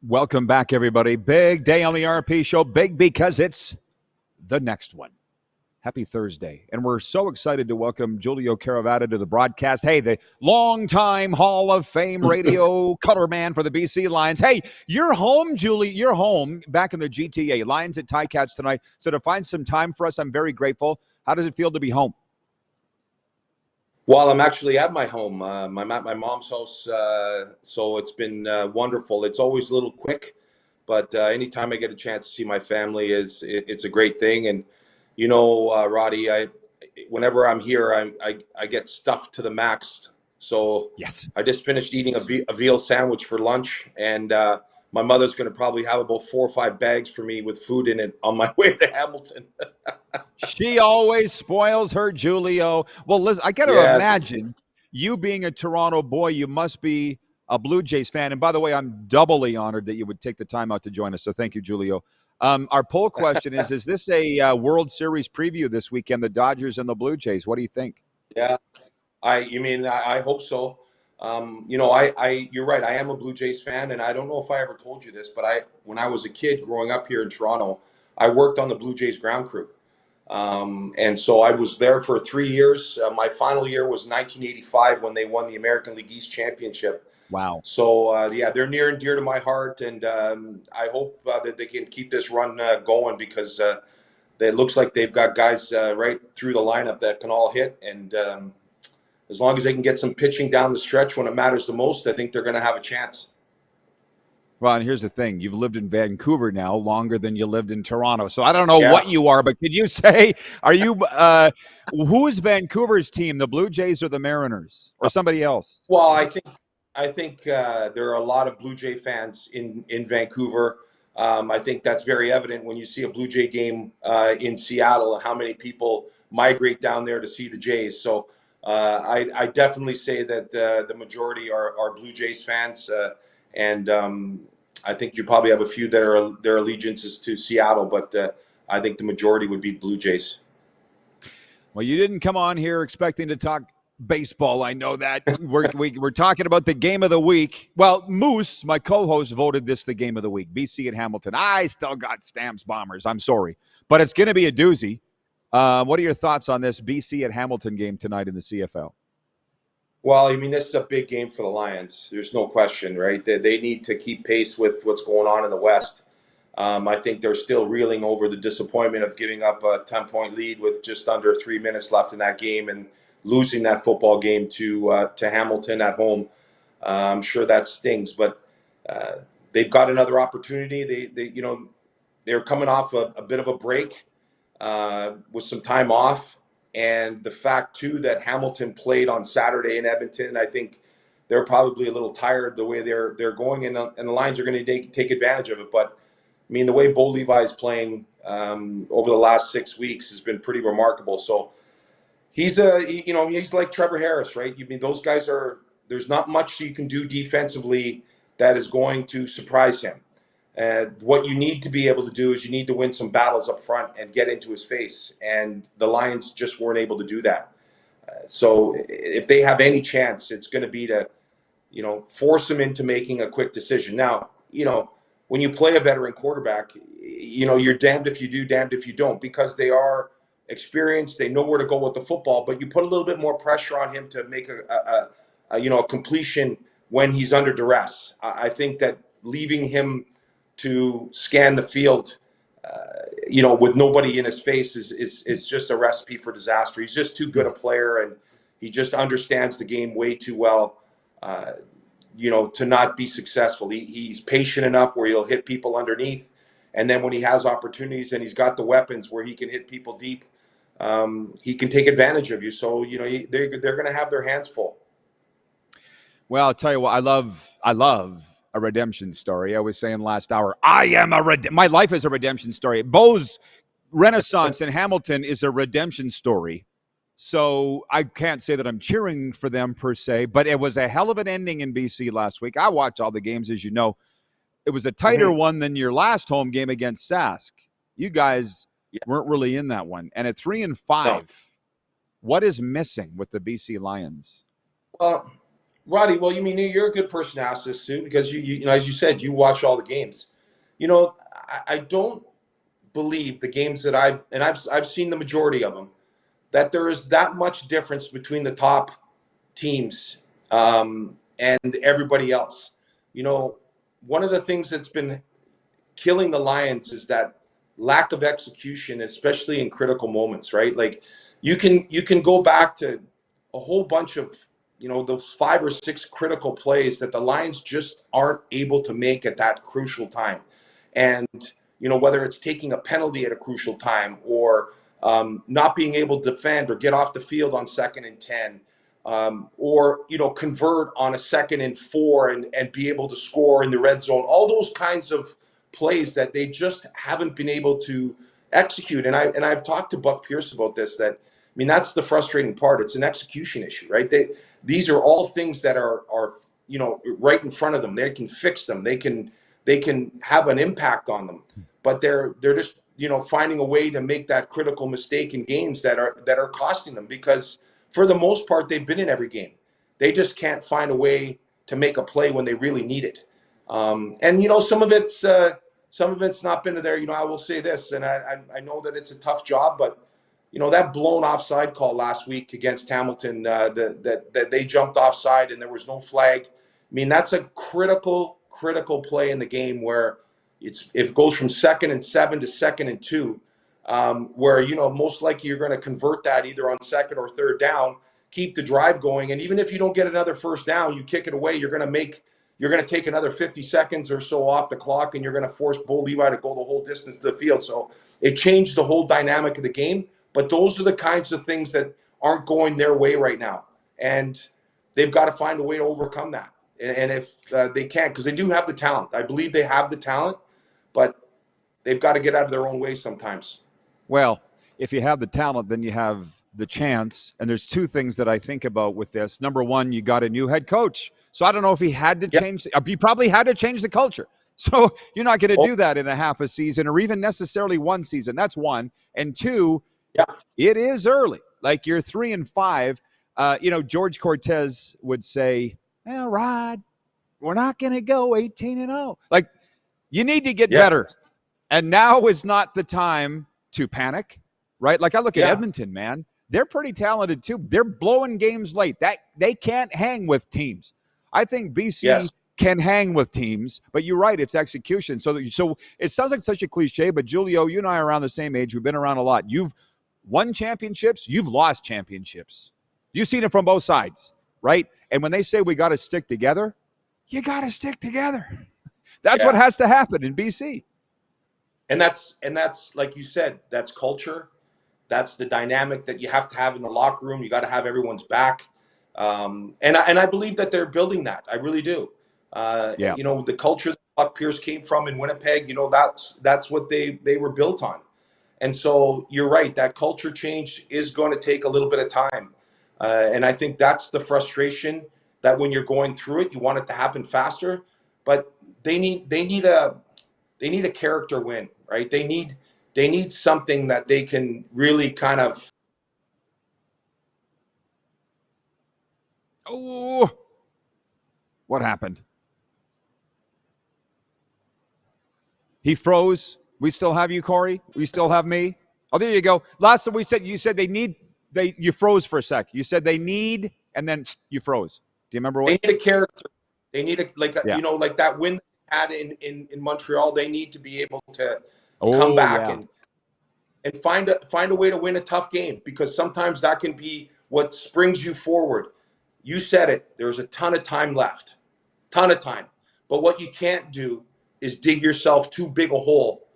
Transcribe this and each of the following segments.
Welcome back, everybody. Big day on the RP show. Big because it's the next one. Happy Thursday. And we're so excited to welcome Guilio Caravatta to the broadcast. Hey, the longtime Hall of Fame radio color man for the BC Lions. Hey, you're home, Julie. You're home back in the GTA. Lions at Ticats tonight. So to find some time for us, I'm very grateful. How does it feel to be home? Well, I'm actually at my home. I'm at my mom's house, so it's been wonderful. It's always a little quick, but anytime I get a chance to see my family, it's a great thing. And you know, Roddy, whenever I'm here, I get stuffed to the max. So Yes. I just finished eating a veal sandwich for lunch, and my mother's going to probably have about 4 or 5 bags for me with food in it on my way to Hamilton. She always spoils her Julio. Well, listen, I got to Yes. imagine you being a Toronto boy, you must be a Blue Jays fan. And by the way, I'm doubly honored that you would take the time out to join us. So thank you, Julio. Our poll question is this a World Series preview this weekend, the Dodgers and the Blue Jays? What do you think? Yeah. I hope so. You're right. I am a Blue Jays fan, and I don't know if I ever told you this, but when I was a kid growing up here in Toronto, I worked on the Blue Jays ground crew. And so I was there for 3 years. My final year was 1985 when they won the American League East Championship. Wow. So, yeah, they're near and dear to my heart, and I hope that they can keep this run going because it looks like they've got guys right through the lineup that can all hit, and as long as they can get some pitching down the stretch when it matters the most, I think they're going to have a chance. Well, and here's the thing. You've lived in Vancouver now longer than you lived in Toronto. So I don't know what you are, but could you say, are you who is Vancouver's team, the Blue Jays or the Mariners or somebody else? Well, I think there are a lot of Blue Jay fans in Vancouver. I think that's very evident when you see a Blue Jay game in Seattle and how many people migrate down there to see the Jays. So I definitely say that the majority are Blue Jays fans, and I think you probably have a few that are their allegiances to Seattle, but I think the majority would be Blue Jays. Well, you didn't come on here expecting to talk baseball. I know that. We're talking about the game of the week. Well, Moose, my co-host, voted this the game of the week. BC at Hamilton. I still got Stamps Bombers. I'm sorry. But it's going to be a doozy. What are your thoughts on this BC at Hamilton game tonight in the CFL? Well, I mean, this is a big game for the Lions. There's no question, right? They need to keep pace with what's going on in the West. I think they're still reeling over the disappointment of giving up a 10-point lead with just under 3 minutes left in that game and losing that football game to Hamilton at home. I'm sure that stings, but they've got another opportunity. They're coming off a bit of a break with some time off. And the fact, too, that Hamilton played on Saturday in Edmonton, I think they're probably a little tired the way they're going, and the Lions are going to take advantage of it. But, I mean, the way Bo Levi is playing over the last 6 weeks has been pretty remarkable. So he's like Trevor Harris, right? I mean, those guys there's not much you can do defensively that is going to surprise him. What you need to be able to do is you need to win some battles up front and get into his face. And the Lions just weren't able to do that. So if they have any chance, it's going to be to, force him into making a quick decision. Now, when you play a veteran quarterback, you're damned if you do, damned if you don't, because they are experienced. They know where to go with the football, but you put a little bit more pressure on him to make a completion when he's under duress. I think that leaving him to scan the field, with nobody in his face is just a recipe for disaster. He's just too good a player, and he just understands the game way too well, to not be successful. He's patient enough where he'll hit people underneath, and then when he has opportunities and he's got the weapons where he can hit people deep, he can take advantage of you. So, they're going to have their hands full. Well, I'll tell you what, I love a redemption story. I was saying last hour, my life is a redemption story. Bo's renaissance in Hamilton is a redemption story. So I can't say that I'm cheering for them per se, but it was a hell of an ending in BC last week. I watched all the games, as you know. It was a tighter one than your last home game against Sask. You guys weren't really in that one. And at 3-5, what is missing with the BC Lions? Well, Roddy, well, you mean you're a good person to ask this too, because you know, as you said, you watch all the games. You know, I don't believe the games that I've seen the majority of them, that there is that much difference between the top teams and everybody else. You know, one of the things that's been killing the Lions is that lack of execution, especially in critical moments, right? Like you can go back to a whole bunch of, you know, those 5 or 6 critical plays that the Lions just aren't able to make at that crucial time. And, you know, whether it's taking a penalty at a crucial time or not being able to defend or get off the field on 2nd and 10, or, you know, convert on a 2nd and 4 and be able to score in the red zone, all those kinds of plays that they just haven't been able to execute. And I've talked to Buck Pierce about this, that, I mean, that's the frustrating part. It's an execution issue, right? These are all things that are, you know, right in front of them. They can fix them. They can have an impact on them, but they're just, you know, finding a way to make that critical mistake in games that are costing them, because for the most part, they've been in every game. They just can't find a way to make a play when they really need it. And, you know, some of it's not been there. You know, I will say this, and I know that it's a tough job, but, you know, that blown offside call last week against Hamilton, that they jumped offside and there was no flag. I mean, that's a critical play in the game where it goes from 2nd and 7 to 2nd and 2, where, you know, most likely you're going to convert that either on 2nd or 3rd down, keep the drive going, and even if you don't get another first down, you kick it away, you're going to take another 50 seconds or so off the clock, and you're going to force Bo Levi to go the whole distance to the field. So it changed the whole dynamic of the game. But those are the kinds of things that aren't going their way right now. And they've got to find a way to overcome that. And if they can't, because they do have the talent. I believe they have the talent, but they've got to get out of their own way sometimes. Well, if you have the talent, then you have the chance. And there's 2 things that I think about with this. Number one, you got a new head coach. So I don't know if he had to change. He probably had to change the culture. So you're not going to do that in a half a season or even necessarily one season. That's one. And 2, it is early. Like you're 3-5. You know, George Cortez would say, "Well, Rod, we're not going to go 18-0. Like you need to get better. And now is not the time to panic, right? Like I look at Edmonton, man. They're pretty talented too. They're blowing games late. That they can't hang with teams. I think BC can hang with teams, but you're right, it's execution. So it sounds like such a cliche, but Julio, you and I are around the same age. We've been around a lot. You've won championships, you've lost championships. You've seen it from both sides, right? And when they say we got to stick together, you got to stick together. That's what has to happen in BC. And that's like you said, that's culture. That's the dynamic that you have to have in the locker room. You got to have everyone's back. And I believe that they're building that. I really do. You know, the culture that Buck Pierce came from in Winnipeg, you know, that's what they were built on. And so you're right, that culture change is going to take a little bit of time. And I think that's the frustration, that when you're going through it, you want it to happen faster. But they need a character win, right? They need something that they can really kind of. Oh, what happened? He froze. We still have you, Corey. We still have me. Oh, there you go. Last time you said you froze for a sec. You said they need, and then you froze. Do you remember what? They need a character. They need you know, like that win they had in Montreal. They need to be able to come back and find a way to win a tough game, because sometimes that can be what springs you forward. You said it. There's a ton of time left. Ton of time. But what you can't do is dig yourself too big a hole.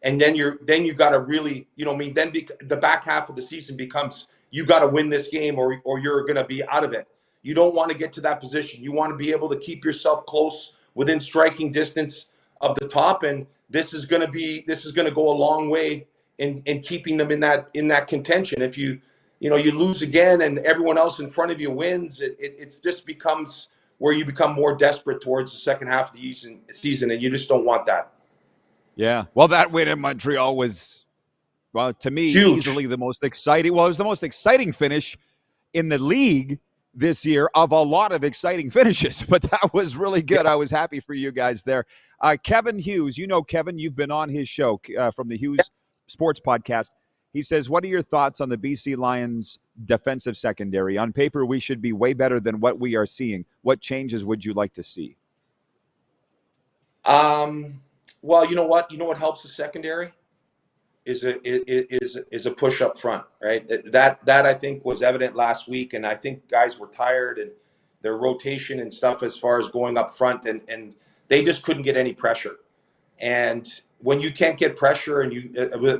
And then you got to really, you know, I mean, then the back half of the season becomes, you got to win this game or you're going to be out of it. You don't want to get to that position. You want to be able to keep yourself close within striking distance of the top. And this is going to go a long way in keeping them in that contention. If you lose again and everyone else in front of you wins, it just becomes where you become more desperate towards the second half of the season, and you just don't want that. Yeah. Well, that win in Montreal was, well, to me, huge. Easily the most exciting. Well, it was the most exciting finish in the league this year of a lot of exciting finishes, but that was really good. I was happy for you guys there. Kevin Hughes, you know Kevin, you've been on his show from the Hughes Sports Podcast. He says, what are your thoughts on the BC Lions defensive secondary? On paper, we should be way better than what we are seeing. What changes would you like to see? Well, you know what? You know what helps the secondary is a push up front, right? That I think was evident last week, and I think guys were tired and their rotation and stuff as far as going up front, and they just couldn't get any pressure. And when you can't get pressure, and you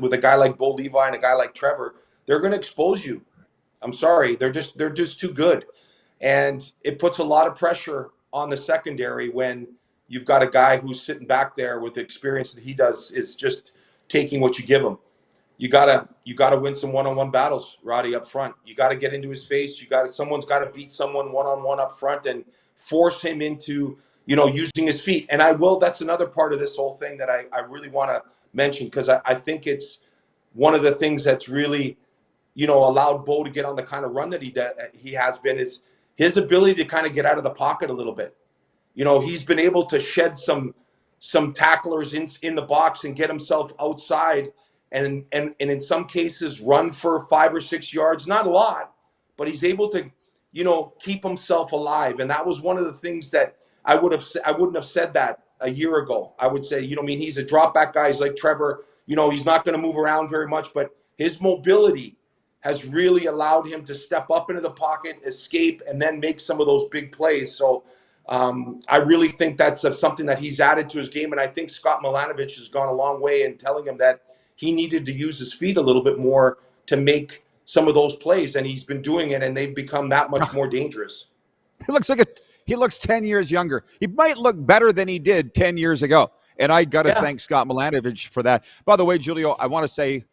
with a guy like Bo Levi and a guy like Trevor, they're going to expose you. I'm sorry, they're just too good, and it puts a lot of pressure on the secondary when you've got a guy who's sitting back there with the experience that he does, is just taking what you give him. You gotta win some one-on-one battles, Roddy, up front. You gotta get into his face. Someone's gotta beat someone one-on-one up front and force him into, using his feet. And that's another part of this whole thing that I really want to mention, because I think it's one of the things that's really, allowed Bo to get on the kind of run that he has been, is his ability to kind of get out of the pocket a little bit. He's been able to shed some tacklers in the box and get himself outside, and in some cases run for 5 or 6 yards. Not a lot, but he's able to, keep himself alive. And that was one of the things that I wouldn't have said that a year ago. I would say, he's a drop back guy. He's like Trevor. He's not going to move around very much, but his mobility has really allowed him to step up into the pocket, escape, and then make some of those big plays. So I really think that's something that he's added to his game. And I think Scott Milanovich has gone a long way in telling him that he needed to use his feet a little bit more to make some of those plays. And he's been doing it, and they've become that much more dangerous. He looks 10 years younger. He might look better than he did 10 years ago. And I got to thank Scott Milanovich for that. By the way, Giulio, I want to say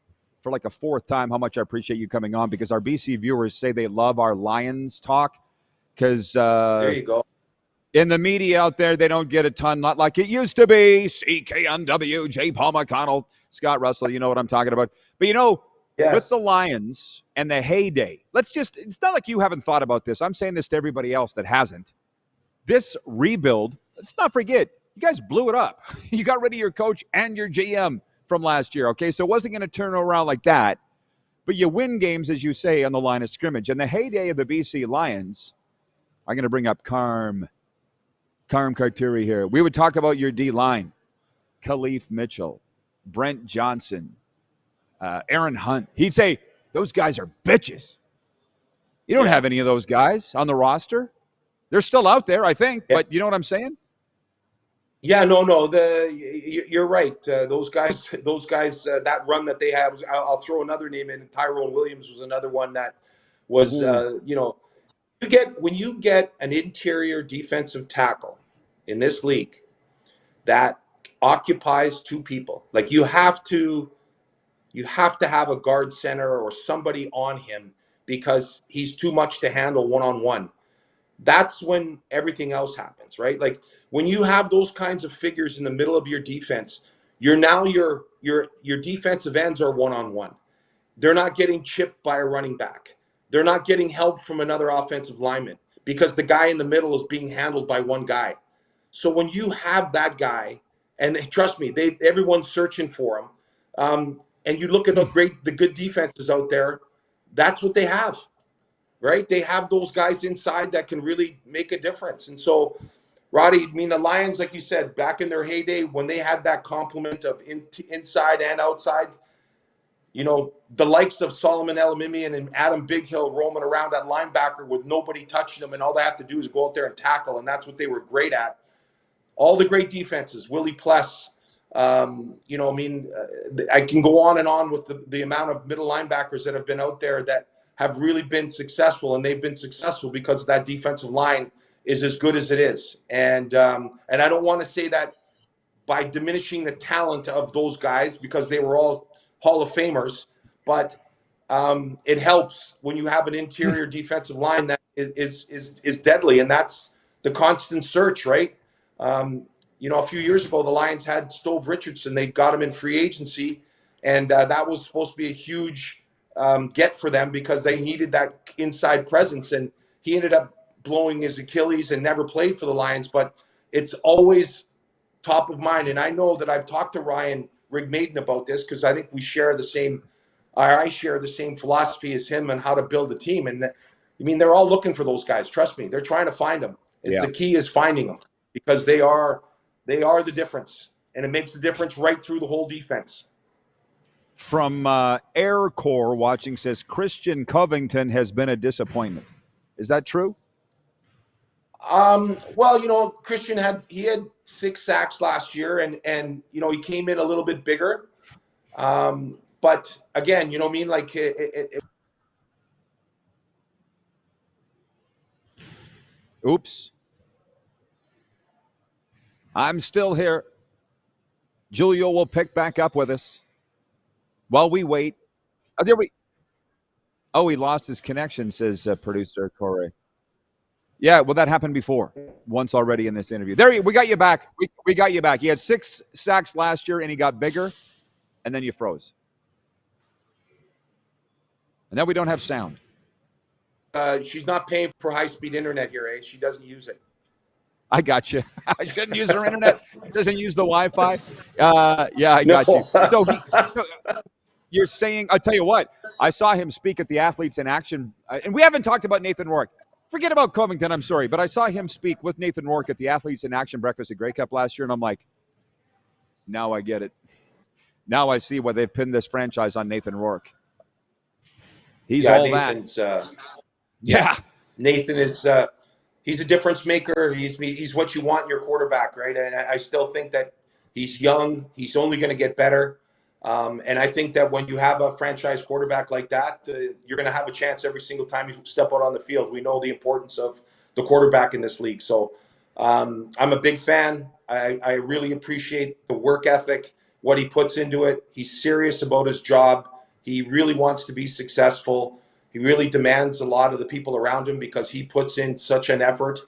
for like a fourth time how much I appreciate you coming on, because our BC viewers say they love our Lions talk, because there you go. In the media out there, they don't get a ton, not like it used to be. CKNW, J. Paul McConnell, Scott Russell, you know what I'm talking about. But with the Lions and the heyday, it's not like you haven't thought about this. I'm saying this to everybody else that hasn't. This rebuild, let's not forget, you guys blew it up. You got rid of your coach and your GM from last year, okay? So it wasn't going to turn around like that. But you win games, as you say, on the line of scrimmage. And the heyday of the BC Lions, I'm going to bring up Carm Karturi here. We would talk about your D-line, Khalif Mitchell, Brent Johnson, Aaron Hunt. He'd say, those guys are bitches. You don't have any of those guys on the roster. They're still out there, I think, but you know what I'm saying? Yeah, no. You're right. Those guys, that run that they have, I'll throw another name in. Tyrone Williams was another one that was, when you get an interior defensive tackle in this league that occupies two people, like you have to have a guard center or somebody on him, because he's too much to handle one-on-one. That's when everything else happens, right? Like when you have those kinds of figures in the middle of your defense, your defensive ends are one-on-one. They're not getting chipped by a running back. They're not getting help from another offensive lineman, because the guy in the middle is being handled by one guy. So when you have that guy, and trust me, everyone's searching for him, and you look at the good defenses out there, that's what they have, right? They have those guys inside that can really make a difference. And so, Roddy, the Lions, like you said, back in their heyday, when they had that complement of inside and outside, the likes of Solomon Elamimian and Adam Big Hill roaming around at linebacker with nobody touching them, and all they have to do is go out there and tackle, and that's what they were great at. All the great defenses, Willie Pless, I can go on and on with the amount of middle linebackers that have been out there that have really been successful, and they've been successful because that defensive line is as good as it is. And I don't want to say that by diminishing the talent of those guys, because they were all Hall of Famers, but it helps when you have an interior defensive line that is deadly, and that's the constant search, right? A few years ago, the Lions had Stove Richardson. They got him in free agency, and that was supposed to be a huge get for them, because they needed that inside presence. And he ended up blowing his Achilles and never played for the Lions, but it's always top of mind. And I know that I've talked to Ryan Rigmaiden about this because I think we share the same, or I share the same philosophy as him on how to build a team. And I mean, they're all looking for those guys. Trust me, they're trying to find them. Yeah. The key is finding them because they are the difference, and it makes the difference right through the whole defense. From Air Corps watching says Christian Covington has been a disappointment. Is that true? Well, Christian had 6 sacks last year, and he came in a little bit bigger. But again, like Oops. I'm still here. Julio will pick back up with us while we wait. Oh, he lost his connection, says producer Corey. Yeah, well, that happened before, once already in this interview. We got you back. We got you back. He had 6 sacks last year, and he got bigger, and then you froze. And now we don't have sound. she's not paying for high-speed internet here, eh? She doesn't use it. I got you. I shouldn't use her internet. Doesn't use the Wi-Fi. Yeah, I got you. So you're saying, I'll tell you what, I saw him speak at the Athletes in Action, and we haven't talked about Nathan Rourke. Forget about Covington, I'm sorry, but I saw him speak with Nathan Rourke at the Athletes in Action breakfast at Grey Cup last year, and I'm like, now I get it. Now I see why they've pinned this franchise on Nathan Rourke. He's all Nathan's, that. Yeah. Nathan is he's a difference maker. He's what you want in your quarterback, right? And I still think that he's young. He's only going to get better. And I think that when you have a franchise quarterback like that, you're going to have a chance every single time you step out on the field. We know the importance of the quarterback in this league. So I'm a big fan. I really appreciate the work ethic, what he puts into it. He's serious about his job. He really wants to be successful. He really demands a lot of the people around him because he puts in such an effort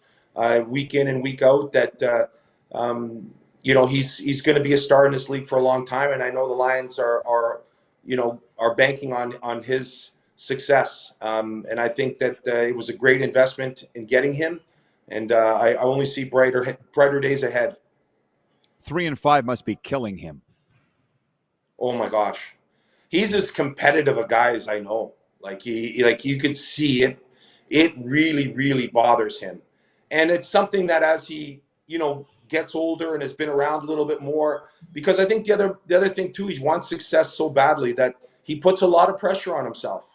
week in and week out that he's going to be a star in this league for a long time. And I know the Lions are banking on his success. And I think that it was a great investment in getting him. And I only see brighter days ahead. 3-5 must be killing him. Oh my gosh, he's as competitive a guy as I know. Like you could see it. It really, really bothers him, and it's something that as he gets older and has been around a little bit more, because I think the other thing too, he wants success so badly that he puts a lot of pressure on himself,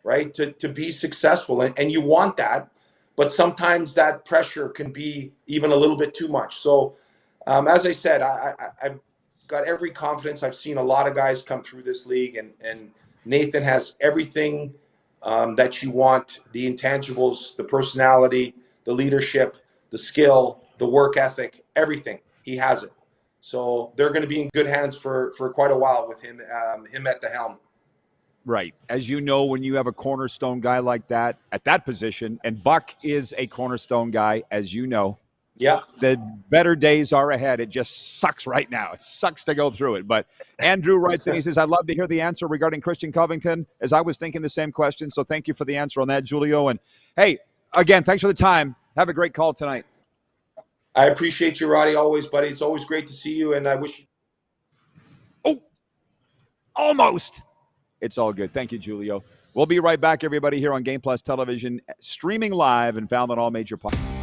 right? To be successful, and you want that, but sometimes that pressure can be even a little bit too much. So, as I said, I've got every confidence. I've seen a lot of guys come through this league, and Nathan has everything that you want: the intangibles, the personality, the leadership, the skill, the work ethic, everything. He has it. So they're going to be in good hands for quite a while with him at the helm. Right. As you know, when you have a cornerstone guy like that at that position, and Buck is a cornerstone guy, as you know, yeah, the better days are ahead. It just sucks right now. It sucks to go through it. But Andrew writes and he says, I'd love to hear the answer regarding Christian Covington, as I was thinking the same question. So thank you for the answer on that, Julio. And hey, again, thanks for the time. Have a great call tonight. I appreciate you, Roddy, always, buddy. It's always great to see you, and I wish you. Oh, almost. It's all good. Thank you, Julio. We'll be right back, everybody, here on Game Plus Television, streaming live and found on all major podcasts.